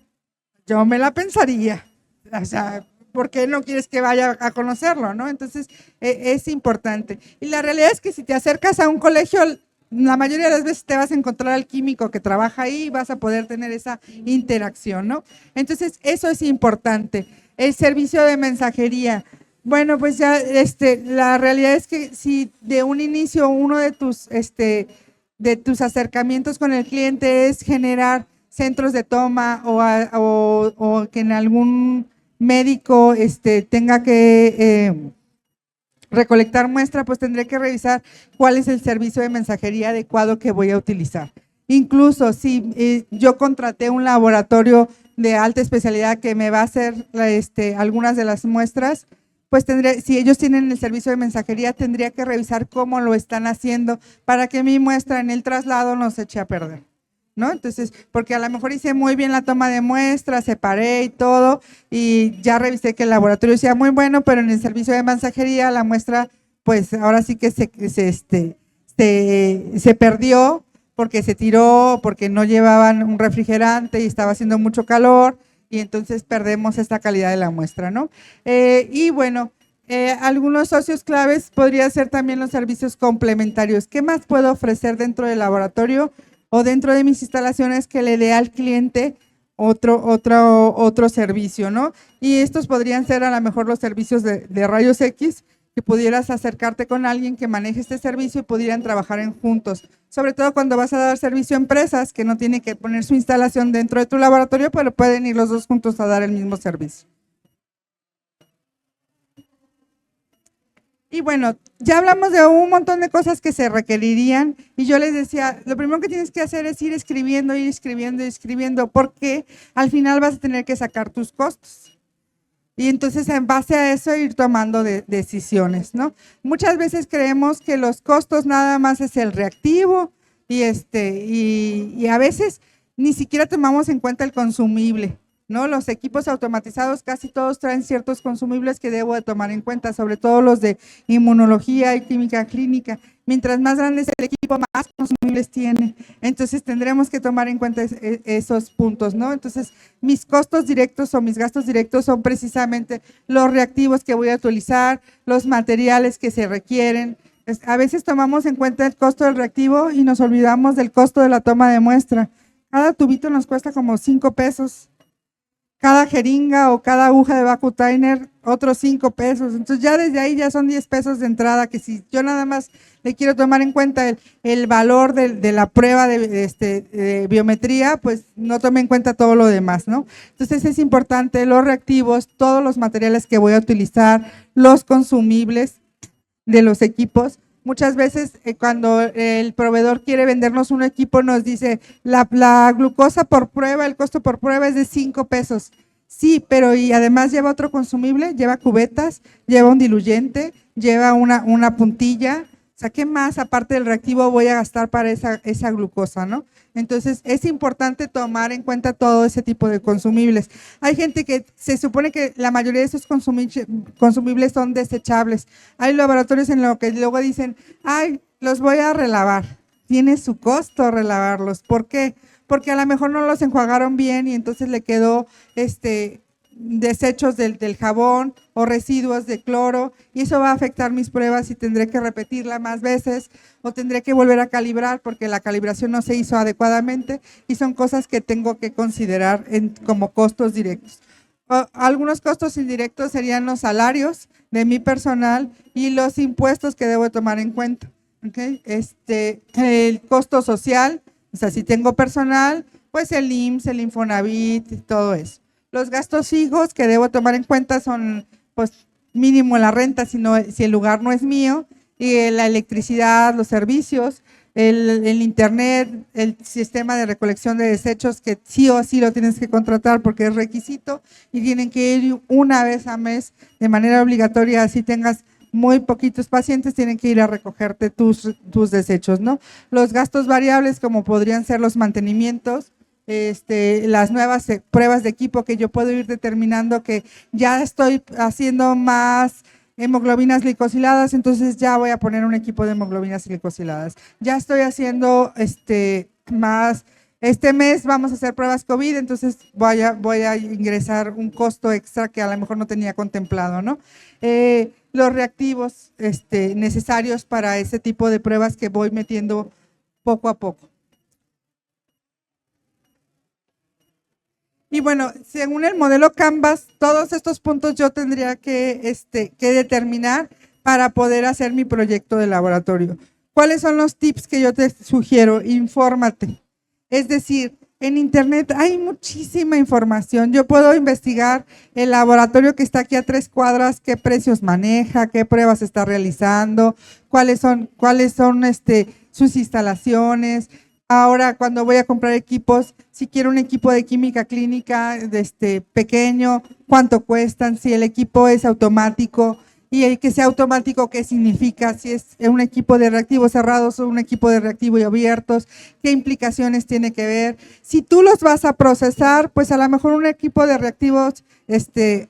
yo me la pensaría. O sea, ¿por qué no quieres que vaya a conocerlo, no? Entonces, es importante. Y la realidad es que si te acercas a un colegio, la mayoría de las veces te vas a encontrar al químico que trabaja ahí y vas a poder tener esa interacción, ¿no? Entonces, eso es importante. El servicio de mensajería. Bueno, pues ya la realidad es que si de un inicio uno de tus acercamientos con el cliente es generar centros de toma o que en algún médico tenga que recolectar muestra, pues tendré que revisar cuál es el servicio de mensajería adecuado que voy a utilizar. Incluso si yo contraté un laboratorio de alta especialidad que me va a hacer algunas de las muestras, pues si ellos tienen el servicio de mensajería, tendría que revisar cómo lo están haciendo para que mi muestra en el traslado no se eche a perder, ¿no? Entonces, porque a lo mejor hice muy bien la toma de muestras, separé y todo, y ya revisé que el laboratorio sea muy bueno, pero en el servicio de mensajería la muestra, pues ahora sí que se perdió porque se tiró, porque no llevaban un refrigerante y estaba haciendo mucho calor, y entonces perdemos esta calidad de la muestra, ¿no? Y bueno, algunos socios claves podrían ser también los servicios complementarios. ¿Qué más puedo ofrecer dentro del laboratorio o dentro de mis instalaciones que le dé al cliente otro servicio, ¿no? Y estos podrían ser a lo mejor los servicios de rayos X, que pudieras acercarte con alguien que maneje este servicio y pudieran trabajar juntos. Sobre todo cuando vas a dar servicio a empresas que no tienen que poner su instalación dentro de tu laboratorio, pero pueden ir los dos juntos a dar el mismo servicio. Y bueno, ya hablamos de un montón de cosas que se requerirían y yo les decía, lo primero que tienes que hacer es ir escribiendo, porque al final vas a tener que sacar tus costos. Y entonces en base a eso ir tomando decisiones, ¿no? Muchas veces creemos que los costos nada más es el reactivo y a veces ni siquiera tomamos en cuenta el consumible, ¿no? Los equipos automatizados casi todos traen ciertos consumibles que debo de tomar en cuenta, sobre todo los de inmunología y química clínica. Mientras más grande es el equipo, más consumibles tiene. Entonces tendremos que tomar en cuenta esos puntos, ¿no? Entonces mis costos directos o mis gastos directos son precisamente los reactivos que voy a utilizar, los materiales que se requieren. A veces tomamos en cuenta el costo del reactivo y nos olvidamos del costo de la toma de muestra. Cada tubito nos cuesta como 5 pesos. Cada jeringa o cada aguja de Vacutainer, otros 5 pesos. Entonces ya desde ahí ya son 10 pesos de entrada, que si yo nada más le quiero tomar en cuenta el valor de la prueba de biometría, pues no tome en cuenta todo lo demás, ¿no? Entonces es importante los reactivos, todos los materiales que voy a utilizar, los consumibles de los equipos. Muchas veces cuando el proveedor quiere vendernos un equipo nos dice la glucosa por prueba, el costo por prueba es de 5 pesos. Sí, pero y además lleva otro consumible, lleva cubetas, lleva un diluyente, lleva una puntilla. O sea, ¿qué más aparte del reactivo voy a gastar para esa glucosa, no? Entonces, es importante tomar en cuenta todo ese tipo de consumibles. Hay gente que se supone que la mayoría de esos consumibles son desechables. Hay laboratorios en los que luego dicen, ay, los voy a relavar. Tiene su costo relavarlos. ¿Por qué? Porque a lo mejor no los enjuagaron bien y entonces le quedó desechos del jabón o residuos de cloro y eso va a afectar mis pruebas y tendré que repetirla más veces o tendré que volver a calibrar porque la calibración no se hizo adecuadamente y son cosas que tengo que considerar como costos directos. Algunos costos indirectos serían los salarios de mi personal y los impuestos que debo tomar en cuenta. ¿Okay? El costo social, o sea, si tengo personal, pues el IMSS, el Infonavit y todo eso. Los gastos fijos que debo tomar en cuenta son, pues, mínimo la renta, si el lugar no es mío, y la electricidad, los servicios, el internet, el sistema de recolección de desechos, que sí o sí lo tienes que contratar porque es requisito, y tienen que ir una vez al mes de manera obligatoria, así tengas muy poquitos pacientes, tienen que ir a recogerte tus desechos, ¿no? Los gastos variables, como podrían ser los mantenimientos, las nuevas pruebas de equipo que yo puedo ir determinando que ya estoy haciendo más hemoglobinas glicosiladas, entonces ya voy a poner un equipo de hemoglobinas glicosiladas. Ya estoy haciendo más, este mes vamos a hacer pruebas COVID, entonces voy a ingresar un costo extra que a lo mejor no tenía contemplado, ¿no? Los reactivos necesarios para ese tipo de pruebas que voy metiendo poco a poco. Y bueno, según el modelo Canvas, todos estos puntos yo tendría que determinar para poder hacer mi proyecto de laboratorio. ¿Cuáles son los tips que yo te sugiero? Infórmate. Es decir, en internet hay muchísima información. Yo puedo investigar el laboratorio que está aquí a 3 cuadras, qué precios maneja, qué pruebas está realizando, cuáles son sus instalaciones. Ahora, cuando voy a comprar equipos, si quiero un equipo de química clínica pequeño, cuánto cuestan, si el equipo es automático, y el que sea automático, ¿qué significa? Si es un equipo de reactivos cerrados o un equipo de reactivos abiertos, ¿qué implicaciones tiene que ver? Si tú los vas a procesar, pues a lo mejor un equipo de reactivos de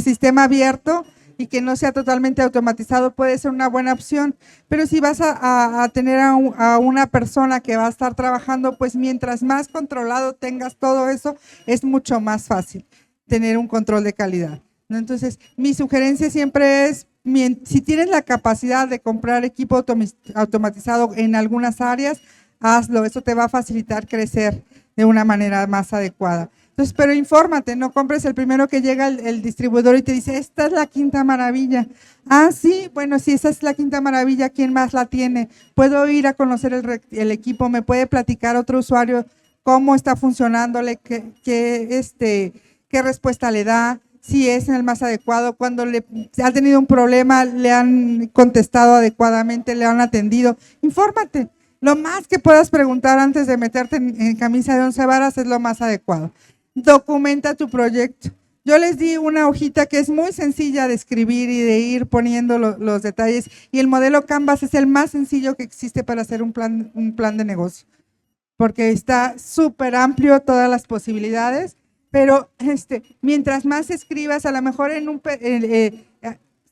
sistema abierto y que no sea totalmente automatizado puede ser una buena opción, pero si vas a tener a una persona que va a estar trabajando, pues mientras más controlado tengas todo eso, es mucho más fácil tener un control de calidad. Entonces, mi sugerencia siempre es, si tienes la capacidad de comprar equipo automatizado en algunas áreas, hazlo, eso te va a facilitar crecer de una manera más adecuada. Entonces, pero infórmate, no compres el primero que llega el distribuidor y te dice, esta es la quinta maravilla. Ah, sí, bueno, si esa es la quinta maravilla, ¿quién más la tiene? Puedo ir a conocer el equipo, me puede platicar otro usuario cómo está funcionándole, qué respuesta le da, si es el más adecuado, cuando ha tenido un problema, le han contestado adecuadamente, le han atendido. Infórmate. Lo más que puedas preguntar antes de meterte en camisa de 11 varas es lo más adecuado. Documenta tu proyecto. Yo les di una hojita que es muy sencilla de escribir y de ir poniendo los detalles, y el modelo Canvas es el más sencillo que existe para hacer un plan de negocio, porque está súper amplio todas las posibilidades. Pero mientras más escribas, a lo mejor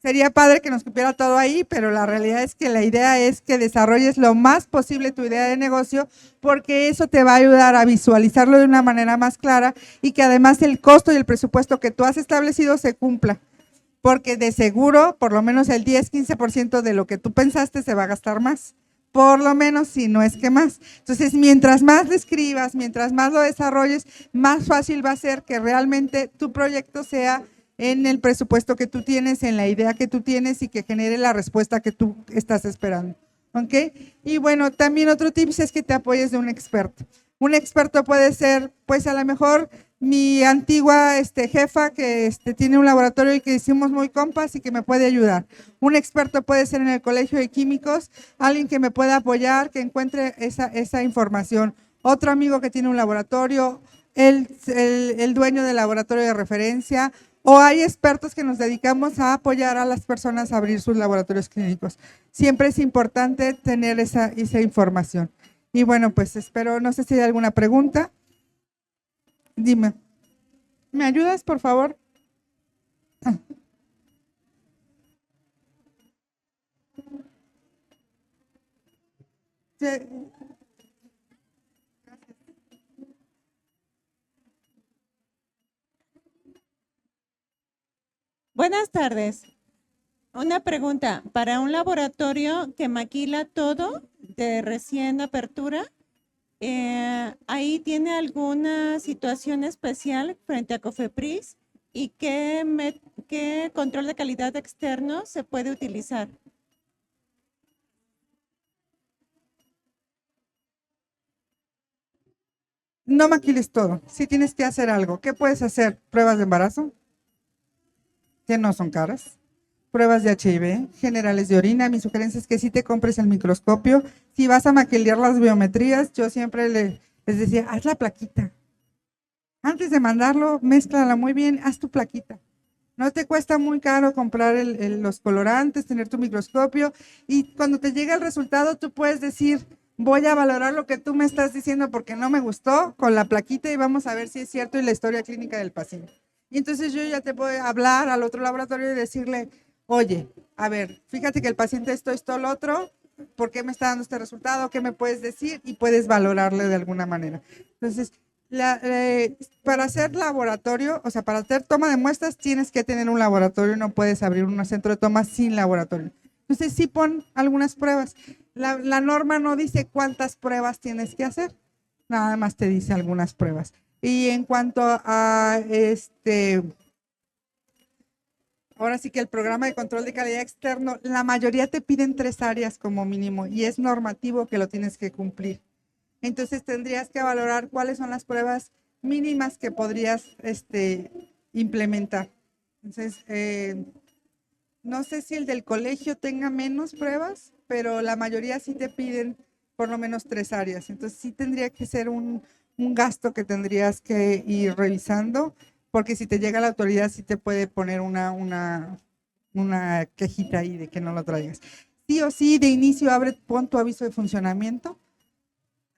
sería padre que nos cupiera todo ahí, pero la realidad es que la idea es que desarrolles lo más posible tu idea de negocio, porque eso te va a ayudar a visualizarlo de una manera más clara y que además el costo y el presupuesto que tú has establecido se cumpla, porque de seguro por lo menos el 10-15% de lo que tú pensaste se va a gastar más. Por lo menos, si no es que más. Entonces, mientras más lo escribas, mientras más lo desarrolles, más fácil va a ser que realmente tu proyecto sea en el presupuesto que tú tienes, en la idea que tú tienes y que genere la respuesta que tú estás esperando. ¿Ok? Y bueno, también otro tip es que te apoyes de un experto. Un experto puede ser, pues a lo mejor mi antigua jefa que tiene un laboratorio y que hicimos muy compas y que me puede ayudar. Un experto puede ser en el colegio de químicos, alguien que me pueda apoyar, que encuentre esa información. Otro amigo que tiene un laboratorio, el dueño del laboratorio de referencia, o hay expertos que nos dedicamos a apoyar a las personas a abrir sus laboratorios clínicos. Siempre es importante tener esa información. Y bueno, pues espero, no sé si hay alguna pregunta. Dime. ¿Me ayudas, por favor? Sí. Buenas tardes. Una pregunta, para un laboratorio que maquila todo de recién apertura, ¿ahí tiene alguna situación especial frente a Cofepris? ¿Y qué control de calidad externo se puede utilizar? No maquiles todo, sí tienes que hacer algo. ¿Qué puedes hacer? Pruebas de embarazo, que no son caras. Pruebas de HIV, generales de orina. Mi sugerencia es que sí te compres el microscopio. Si vas a maquilar las biometrías, yo siempre les decía, haz la plaquita. Antes de mandarlo, mézclala muy bien, haz tu plaquita. No te cuesta muy caro comprar los colorantes, tener tu microscopio, y cuando te llega el resultado tú puedes decir, voy a valorar lo que tú me estás diciendo porque no me gustó con la plaquita y vamos a ver si es cierto y la historia clínica del paciente. Y entonces yo ya te puedo hablar al otro laboratorio y decirle, oye, a ver, fíjate que el paciente esto, lo otro, ¿por qué me está dando este resultado? ¿Qué me puedes decir? Y puedes valorarle de alguna manera. Entonces, para hacer laboratorio, o sea, para hacer toma de muestras tienes que tener un laboratorio, no puedes abrir un centro de toma sin laboratorio. Entonces sí pon algunas pruebas. La norma no dice cuántas pruebas tienes que hacer, nada más te dice algunas pruebas. Y en cuanto a ahora sí que el programa de control de calidad externo, la mayoría te piden 3 áreas como mínimo y es normativo que lo tienes que cumplir. Entonces tendrías que valorar cuáles son las pruebas mínimas que podrías implementar. Entonces, no sé si el del colegio tenga menos pruebas, pero la mayoría sí te piden por lo menos 3 áreas. Entonces sí tendría que ser un gasto que tendrías que ir revisando, porque si te llega la autoridad sí te puede poner una quejita ahí de que no lo traigas. Sí o sí, de inicio pon tu aviso de funcionamiento.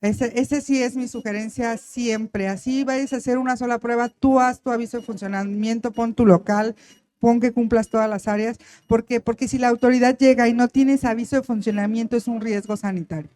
Ese sí es mi sugerencia siempre. Así vayas a hacer una sola prueba, tú haz tu aviso de funcionamiento, pon tu local, pon que cumplas todas las áreas. ¿Por qué? Porque si la autoridad llega y no tienes aviso de funcionamiento es un riesgo sanitario.